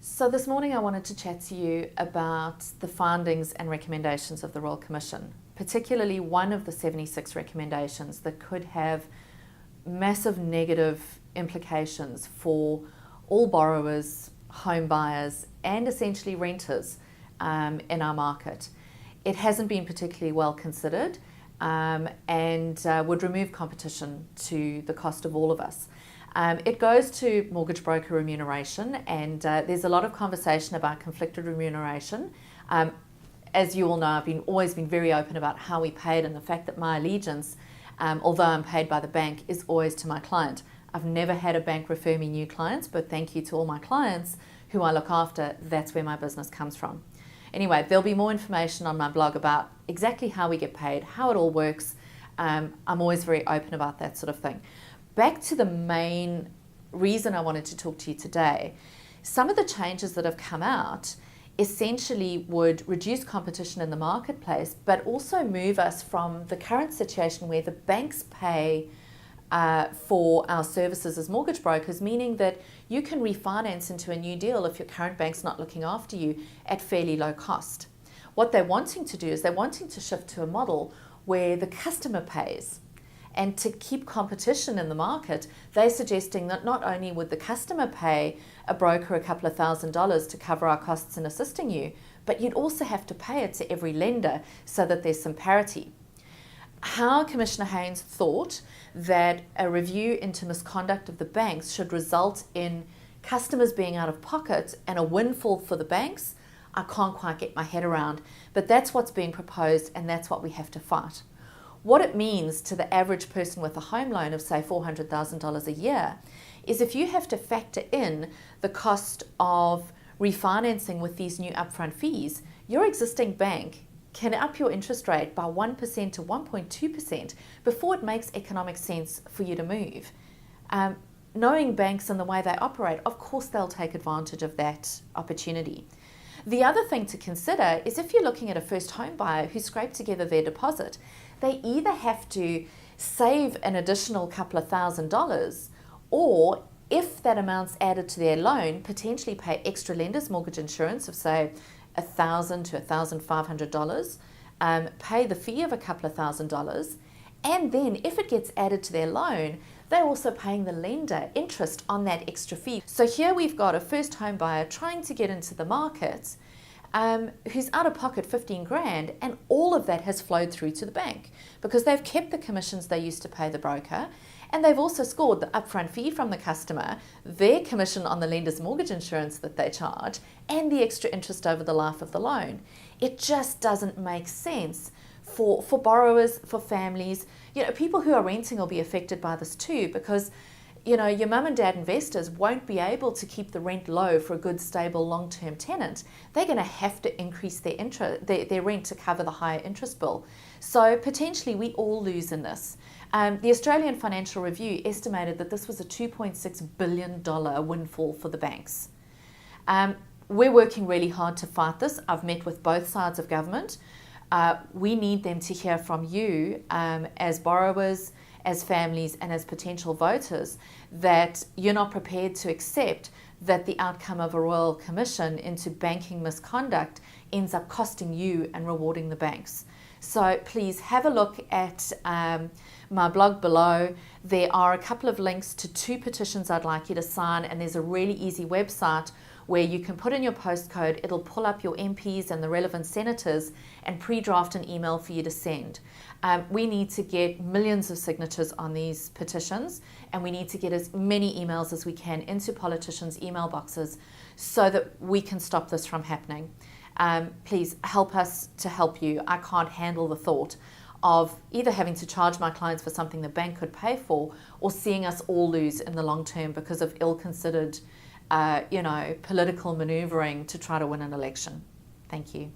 So this morning I wanted to chat to you about the findings and recommendations of the Royal Commission, particularly one of the 76 recommendations that could have massive negative implications for all borrowers, home buyers and essentially renters in our market. It hasn't been particularly well considered and would remove competition to the cost of all of us. It goes to mortgage broker remuneration, and there's a lot of conversation about conflicted remuneration. As you all know, I've always been very open about how we paid and the fact that my allegiance, although I'm paid by the bank, is always to my client. I've never had a bank refer me new clients, but thank you to all my clients who I look after. That's where my business comes from. Anyway, there'll be more information on my blog about exactly how we get paid, how it all works. I'm always very open about that sort of thing. Back to the main reason I wanted to talk to you today. Some of the changes that have come out essentially would reduce competition in the marketplace, but also move us from the current situation where the banks pay for our services as mortgage brokers, meaning that you can refinance into a new deal if your current bank's not looking after you at fairly low cost. What they're wanting to do is they're wanting to shift to a model where the customer pays. And to keep competition in the market, they're suggesting that not only would the customer pay a broker a couple of $1,000s to cover our costs in assisting you, but you'd also have to pay it to every lender so that there's some parity. How Commissioner Hayne thought that a review into misconduct of the banks should result in customers being out of pocket and a windfall for the banks, I can't quite get my head around. But that's what's being proposed, and that's what we have to fight. What it means to the average person with a home loan of, say, $400,000 a year is if you have to factor in the cost of refinancing with these new upfront fees, your existing bank can up your interest rate by 1% to 1.2% before it makes economic sense for you to move. Knowing banks and the way they operate, of course they'll take advantage of that opportunity. The other thing to consider is if you're looking at a first home buyer who scraped together their deposit, they either have to save an additional couple of $1,000s, or if that amount's added to their loan, potentially pay extra lender's mortgage insurance of, say, $1,000 to $1,500, pay the fee of a couple of $1,000s, and then if it gets added to their loan, they're also paying the lender interest on that extra fee. So here we've got a first home buyer trying to get into the market who's out of pocket 15 grand, and all of that has flowed through to the bank because they've kept the commissions they used to pay the broker, and they've also scored the upfront fee from the customer, their commission on the lender's mortgage insurance that they charge, and the extra interest over the life of the loan. It just doesn't make sense for borrowers, for families. You know, people who are renting will be affected by this too, because you know, your mum and dad investors won't be able to keep the rent low for a good, stable, long-term tenant. They're going to have to increase their rent to cover the higher interest bill. So potentially we all lose in this. The Australian Financial Review estimated that this was a $2.6 billion windfall for the banks. We're working really hard to fight this. I've met with both sides of government. We need them to hear from you as borrowers, as families and as potential voters, that you're not prepared to accept that the outcome of a Royal Commission into banking misconduct ends up costing you and rewarding the banks. So please have a look at my blog below. There are a couple of links to 2 petitions I'd like you to sign, and there's a really easy website where you can put in your postcode, it'll pull up your MPs and the relevant senators and pre-draft an email for you to send. We need to get millions of signatures on these petitions, and we need to get as many emails as we can into politicians' email boxes so that we can stop this from happening. Please help us to help you. I can't handle the thought of either having to charge my clients for something the bank could pay for, or seeing us all lose in the long term because of ill-considered political maneuvering to try to win an election. Thank you.